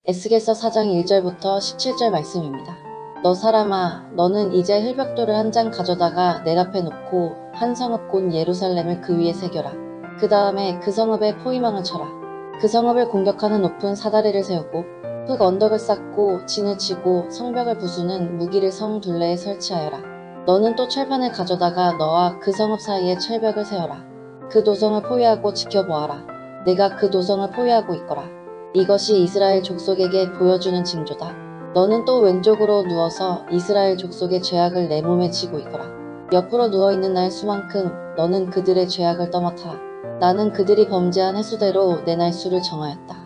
에스겔서 4장 1절부터 17절 말씀입니다. 너 사람아, 너는 이제 힐벽돌을 한 장 가져다가 내 앞에 놓고 한 성읍 곧 예루살렘을 그 위에 새겨라. 그 다음에 그 성읍에 포위망을 쳐라. 그 성읍을 공격하는 높은 사다리를 세우고 흙 언덕을 쌓고 진을 치고 성벽을 부수는 무기를 성 둘레에 설치하여라. 너는 또 철판을 가져다가 너와 그 성읍 사이에 철벽을 세워라. 그 도성을 포위하고 지켜보아라. 내가 그 도성을 포위하고 있거라. 이것이 이스라엘 족속에게 보여주는 징조다. 너는 또 왼쪽으로 누워서 이스라엘 족속의 죄악을 내 몸에 지고 있거라. 옆으로 누워있는 날 수만큼 너는 그들의 죄악을 떠맡아라. 나는 그들이 범죄한 횟수대로 내 날수를 정하였다.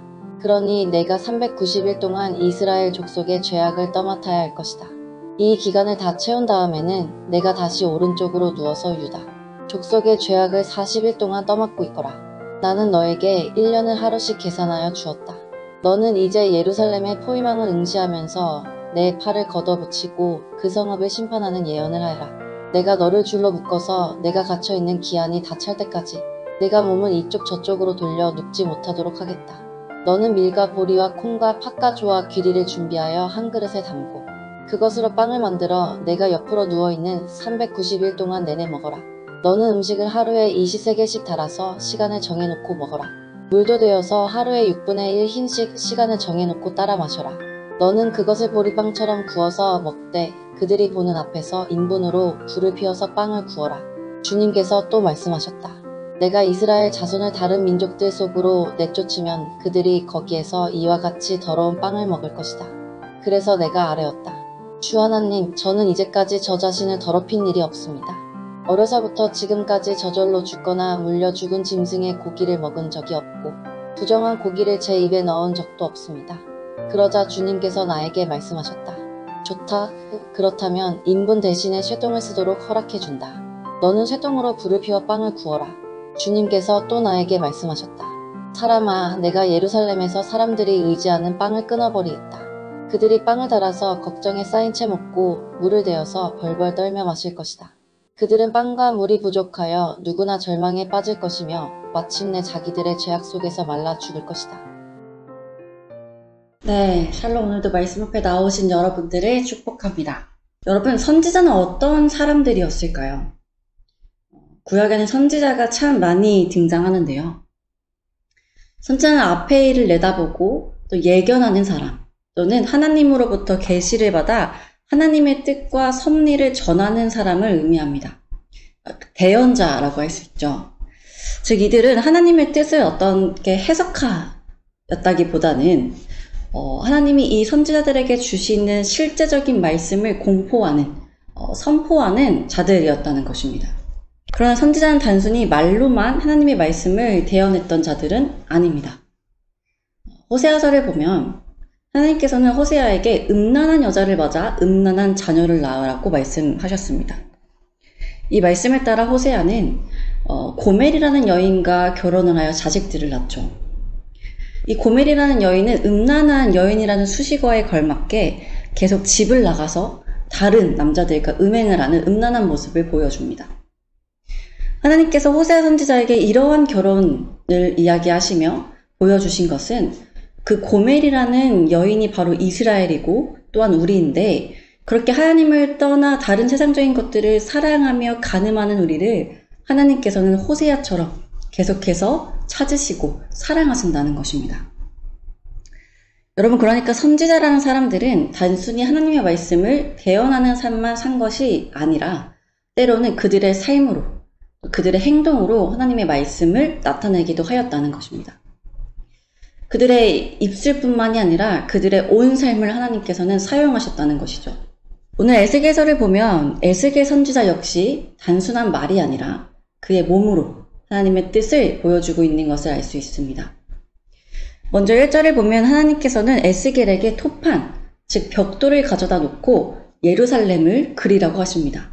그러니 내가 390일 동안 이스라엘 족속의 죄악을 떠맡아야 할 것이다. 이 기간을 다 채운 다음에는 내가 다시 오른쪽으로 누워서 유다 족속의 죄악을 40일 동안 떠맡고 있거라. 나는 너에게 1년을 하루씩 계산하여 주었다. 너는 이제 예루살렘의 포위망을 응시하면서 내 팔을 걷어붙이고 그 성읍을 심판하는 예언을 하여라. 내가 너를 줄로 묶어서 내가 갇혀있는 기한이 다 찰 때까지 내가 몸을 이쪽 저쪽으로 돌려 눕지 못하도록 하겠다. 너는 밀과 보리와 콩과 팥과 조와 귀리를 준비하여 한 그릇에 담고 그것으로 빵을 만들어 내가 옆으로 누워있는 390일 동안 내내 먹어라. 너는 음식을 하루에 20세겔씩 달아서 시간을 정해놓고 먹어라. 물도 되어서 하루에 6분의 1 흰씩 시간을 정해놓고 따라 마셔라. 너는 그것을 보리빵처럼 구워서 먹되 그들이 보는 앞에서 인분으로 불을 피워서 빵을 구워라. 주님께서 또 말씀하셨다. 내가 이스라엘 자손을 다른 민족들 속으로 내쫓으면 그들이 거기에서 이와 같이 더러운 빵을 먹을 것이다. 그래서 내가 아뢰었다. 주 하나님, 저는 이제까지 저 자신을 더럽힌 일이 없습니다. 어려서부터 지금까지 저절로 죽거나 물려 죽은 짐승의 고기를 먹은 적이 없고 부정한 고기를 제 입에 넣은 적도 없습니다. 그러자 주님께서 나에게 말씀하셨다. 좋다. 그렇다면 인분 대신에 쇠똥을 쓰도록 허락해준다. 너는 쇠똥으로 불을 피워 빵을 구워라. 주님께서 또 나에게 말씀하셨다. 사람아, 내가 예루살렘에서 사람들이 의지하는 빵을 끊어버리겠다. 그들이 빵을 달아서 걱정에 쌓인 채 먹고 물을 데워서 벌벌 떨며 마실 것이다. 그들은 빵과 물이 부족하여 누구나 절망에 빠질 것이며 마침내 자기들의 죄악 속에서 말라 죽을 것이다. 네, 샬롬. 오늘도 말씀 앞에 나오신 여러분들을 축복합니다. 여러분, 선지자는 어떤 사람들이었을까요? 구약에는 선지자가 참 많이 등장하는데요. 선지자는 앞의 일을 내다보고 또 예견하는 사람, 또는 하나님으로부터 계시를 받아 하나님의 뜻과 섭리를 전하는 사람을 의미합니다. 대언자라고 할 수 있죠. 즉 이들은 하나님의 뜻을 어떻게 해석하였다기보다는 하나님이 이 선지자들에게 주시는 실제적인 말씀을 공포하는, 선포하는 자들이었다는 것입니다. 그러나 선지자는 단순히 말로만 하나님의 말씀을 대언했던 자들은 아닙니다. 호세아서를 보면 하나님께서는 호세아에게 음란한 여자를 맞아 음란한 자녀를 낳으라고 말씀하셨습니다. 이 말씀에 따라 호세아는 고멜이라는 여인과 결혼을 하여 자식들을 낳죠. 이 고멜이라는 여인은 음란한 여인이라는 수식어에 걸맞게 계속 집을 나가서 다른 남자들과 음행을 하는 음란한 모습을 보여줍니다. 하나님께서 호세아 선지자에게 이러한 결혼을 이야기하시며 보여주신 것은 그 고멜이라는 여인이 바로 이스라엘이고 또한 우리인데, 그렇게 하나님을 떠나 다른 세상적인 것들을 사랑하며 간음하는 우리를 하나님께서는 호세아처럼 계속해서 찾으시고 사랑하신다는 것입니다. 여러분, 그러니까 선지자라는 사람들은 단순히 하나님의 말씀을 대언하는 삶만 산 것이 아니라 때로는 그들의 삶으로, 그들의 행동으로 하나님의 말씀을 나타내기도 하였다는 것입니다. 그들의 입술뿐만이 아니라 그들의 온 삶을 하나님께서는 사용하셨다는 것이죠. 오늘 에스겔서를 보면 에스겔 선지자 역시 단순한 말이 아니라 그의 몸으로 하나님의 뜻을 보여주고 있는 것을 알 수 있습니다. 먼저 1절을 보면 하나님께서는 에스겔에게 토판, 즉 벽돌을 가져다 놓고 예루살렘을 그리라고 하십니다.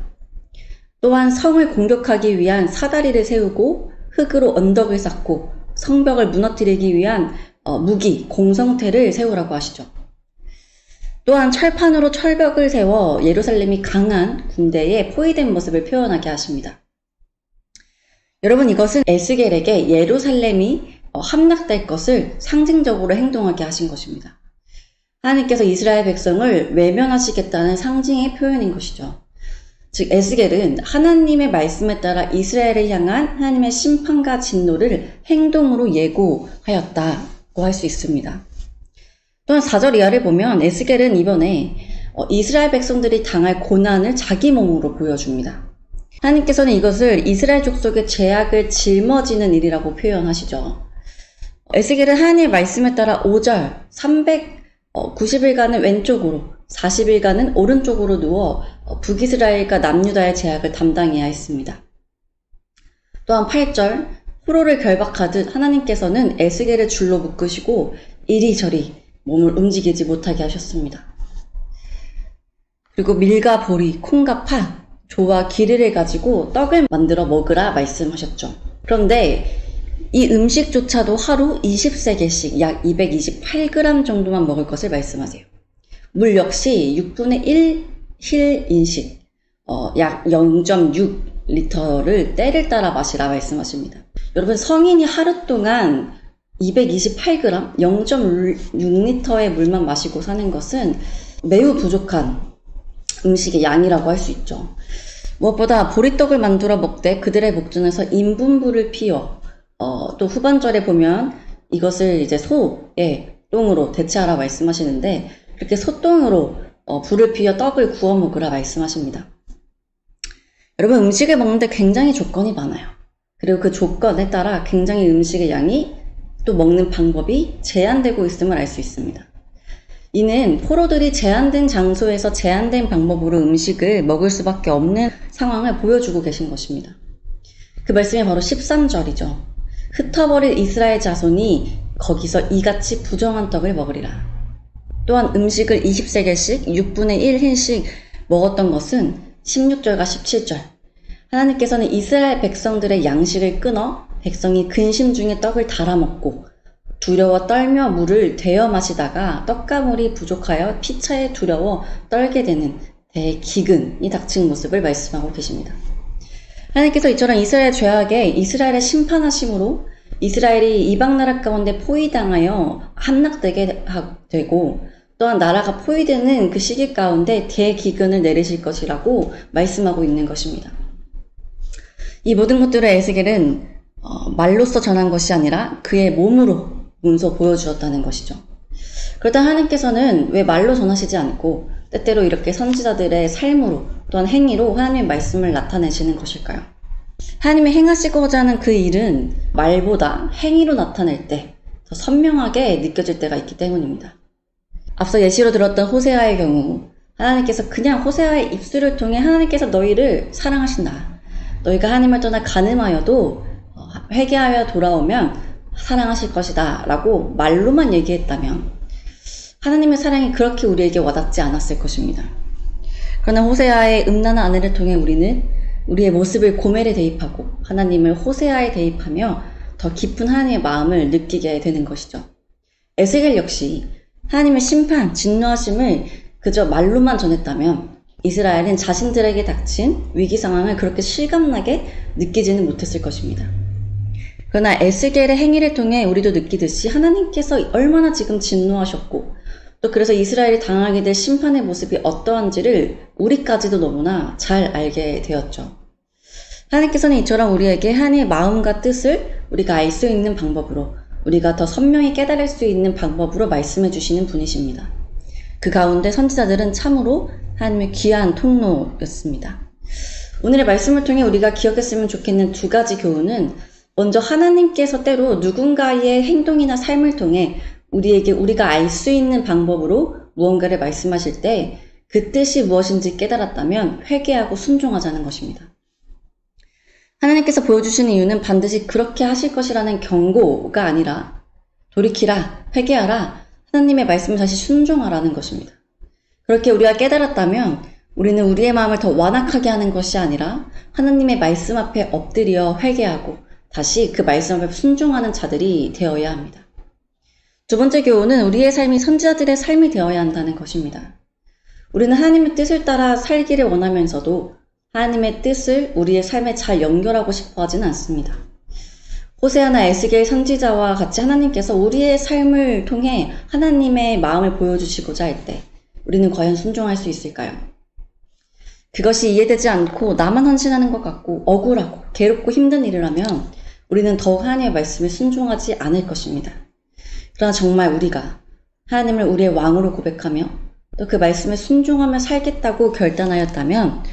또한 성을 공격하기 위한 사다리를 세우고 흙으로 언덕을 쌓고 성벽을 무너뜨리기 위한 무기, 공성태를 세우라고 하시죠. 또한 철판으로 철벽을 세워 예루살렘이 강한 군대에 포위된 모습을 표현하게 하십니다. 여러분, 이것은 에스겔에게 예루살렘이 함락될 것을 상징적으로 행동하게 하신 것입니다. 하나님께서 이스라엘 백성을 외면하시겠다는 상징의 표현인 것이죠. 즉 에스겔은 하나님의 말씀에 따라 이스라엘을 향한 하나님의 심판과 진노를 행동으로 예고하였다고 할 수 있습니다. 또한 4절 이하를 보면 에스겔은 이번에 이스라엘 백성들이 당할 고난을 자기 몸으로 보여줍니다. 하나님께서는 이것을 이스라엘 족속의 죄악을 짊어지는 일이라고 표현하시죠. 에스겔은 하나님의 말씀에 따라 5절 390일간은 왼쪽으로 40일간은 오른쪽으로 누워 북이스라엘과 남유다의 죄악을 담당해야 했습니다. 또한 8절 포로를 결박하듯 하나님께서는 에스겔을 줄로 묶으시고 이리저리 몸을 움직이지 못하게 하셨습니다. 그리고 밀과 보리, 콩과 파, 조와 기르를 가지고 떡을 만들어 먹으라 말씀하셨죠. 그런데 이 음식조차도 하루 20세겔씩 약 228g 정도만 먹을 것을 말씀하세요. 물 역시 6분의 1힐 인식, 약 0.6리터를 때를 따라 마시라 말씀하십니다. 여러분, 성인이 하루 동안 228g, 0.6리터의 물만 마시고 사는 것은 매우 부족한 음식의 양이라고 할 수 있죠. 무엇보다 보리떡을 만들어 먹되 그들의 목전에서 인분불을 피워 또 후반절에 보면 이것을 이제 소의 똥으로 대체하라 말씀하시는데 그렇게 소똥으로 불을 피워 떡을 구워 먹으라 말씀하십니다. 여러분, 음식을 먹는데 굉장히 조건이 많아요. 그리고 그 조건에 따라 굉장히 음식의 양이 또 먹는 방법이 제한되고 있음을 알 수 있습니다. 이는 포로들이 제한된 장소에서 제한된 방법으로 음식을 먹을 수밖에 없는 상황을 보여주고 계신 것입니다. 그 말씀이 바로 13절이죠. 흩어버릴 이스라엘 자손이 거기서 이같이 부정한 떡을 먹으리라. 또한 음식을 20세겔씩 6분의 1흰씩 먹었던 것은 16절과 17절. 하나님께서는 이스라엘 백성들의 양식을 끊어 백성이 근심 중에 떡을 달아먹고 두려워 떨며 물을 데워 마시다가 떡과 물이 부족하여 피차에 두려워 떨게 되는 대기근이 닥친 모습을 말씀하고 계십니다. 하나님께서 이처럼 이스라엘 죄악에 이스라엘을 심판하심으로 이스라엘이 이방 나라 가운데 포위당하여 함락되게 되고 또한 나라가 포위되는 그 시기 가운데 대기근을 내리실 것이라고 말씀하고 있는 것입니다. 이 모든 것들을 에스겔은 말로써 전한 것이 아니라 그의 몸으로 문서 보여주었다는 것이죠. 그렇다 하나님께서는 왜 말로 전하시지 않고 때때로 이렇게 선지자들의 삶으로 또한 행위로 하나님의 말씀을 나타내시는 것일까요? 하나님이 행하시고자 하는 그 일은 말보다 행위로 나타낼 때 더 선명하게 느껴질 때가 있기 때문입니다. 앞서 예시로 들었던 호세아의 경우 하나님께서 그냥 호세아의 입술을 통해 하나님께서 너희를 사랑하신다. 너희가 하나님을 떠나 간음하여도 회개하여 돌아오면 사랑하실 것이다 라고 말로만 얘기했다면 하나님의 사랑이 그렇게 우리에게 와닿지 않았을 것입니다. 그러나 호세아의 음란한 아내를 통해 우리는 우리의 모습을 고멜에 대입하고 하나님을 호세아에 대입하며 더 깊은 하나님의 마음을 느끼게 되는 것이죠. 에스겔 역시 하나님의 심판, 진노하심을 그저 말로만 전했다면 이스라엘은 자신들에게 닥친 위기 상황을 그렇게 실감나게 느끼지는 못했을 것입니다. 그러나 에스겔의 행위를 통해 우리도 느끼듯이 하나님께서 얼마나 지금 진노하셨고 또 그래서 이스라엘이 당하게 될 심판의 모습이 어떠한지를 우리까지도 너무나 잘 알게 되었죠. 하나님께서는 이처럼 우리에게 하나님의 마음과 뜻을 우리가 알 수 있는 방법으로 우리가 더 선명히 깨달을 수 있는 방법으로 말씀해 주시는 분이십니다. 그 가운데 선지자들은 참으로 하나님의 귀한 통로였습니다. 오늘의 말씀을 통해 우리가 기억했으면 좋겠는 두 가지 교훈은 먼저 하나님께서 때로 누군가의 행동이나 삶을 통해 우리에게 우리가 알 수 있는 방법으로 무언가를 말씀하실 때 그 뜻이 무엇인지 깨달았다면 회개하고 순종하자는 것입니다. 하나님께서 보여주시는 이유는 반드시 그렇게 하실 것이라는 경고가 아니라 돌이키라, 회개하라, 하나님의 말씀을 다시 순종하라는 것입니다. 그렇게 우리가 깨달았다면 우리는 우리의 마음을 더 완악하게 하는 것이 아니라 하나님의 말씀 앞에 엎드려 회개하고 다시 그 말씀 앞에 순종하는 자들이 되어야 합니다. 두 번째 교훈은 우리의 삶이 선지자들의 삶이 되어야 한다는 것입니다. 우리는 하나님의 뜻을 따라 살기를 원하면서도 하나님의 뜻을 우리의 삶에 잘 연결하고 싶어 하지는 않습니다. 호세아나 에스겔 선지자와 같이 하나님께서 우리의 삶을 통해 하나님의 마음을 보여주시고자 할 때 우리는 과연 순종할 수 있을까요? 그것이 이해되지 않고 나만 헌신하는 것 같고 억울하고 괴롭고 힘든 일을 하면 우리는 더욱 하나님의 말씀에 순종하지 않을 것입니다. 그러나 정말 우리가 하나님을 우리의 왕으로 고백하며 또 그 말씀에 순종하며 살겠다고 결단하였다면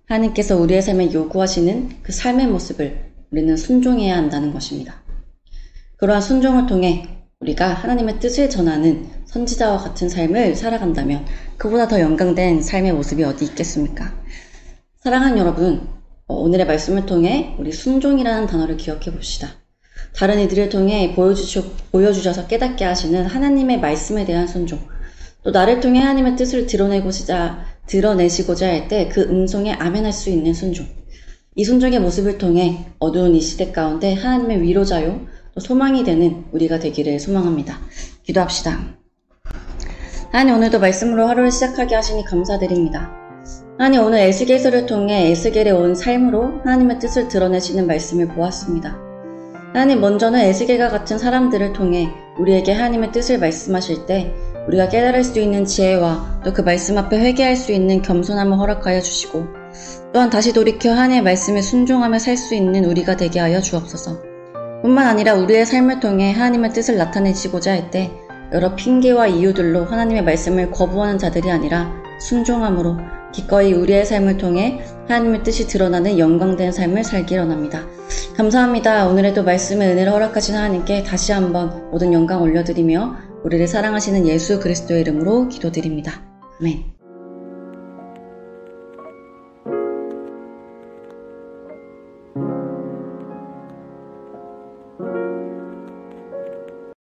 하나님께서 우리의 삶에 요구하시는 그 삶의 모습을 우리는 순종해야 한다는 것입니다. 그러한 순종을 통해 우리가 하나님의 뜻을 전하는 선지자와 같은 삶을 살아간다면 그보다 더 영광된 삶의 모습이 어디 있겠습니까? 사랑하는 여러분, 오늘의 말씀을 통해 우리 순종이라는 단어를 기억해 봅시다. 다른 이들을 통해 보여주셔서 깨닫게 하시는 하나님의 말씀에 대한 순종, 또 나를 통해 하나님의 뜻을 드러내시고자 할 때 그 음성에 아멘할 수 있는 순종. 이 순종의 모습을 통해 어두운 이 시대 가운데 하나님의 위로자요, 또 소망이 되는 우리가 되기를 소망합니다. 기도합시다. 하나님, 오늘도 말씀으로 하루를 시작하게 하시니 감사드립니다. 하나님, 오늘 에스겔서를 통해 에스겔의 온 삶으로 하나님의 뜻을 드러내시는 말씀을 보았습니다. 하나님, 먼저는 에스겔과 같은 사람들을 통해 우리에게 하나님의 뜻을 말씀하실 때 우리가 깨달을 수 있는 지혜와 또 그 말씀 앞에 회개할 수 있는 겸손함을 허락하여 주시고, 또한 다시 돌이켜 하나님의 말씀에 순종하며 살 수 있는 우리가 되게 하여 주옵소서. 뿐만 아니라 우리의 삶을 통해 하나님의 뜻을 나타내시고자 할 때 여러 핑계와 이유들로 하나님의 말씀을 거부하는 자들이 아니라 순종함으로 기꺼이 우리의 삶을 통해 하나님의 뜻이 드러나는 영광된 삶을 살기 원합니다. 감사합니다. 오늘에도 말씀의 은혜를 허락하신 하나님께 다시 한번 모든 영광 올려드리며 우리를 사랑하시는 예수 그리스도의 이름으로 기도드립니다. 아멘.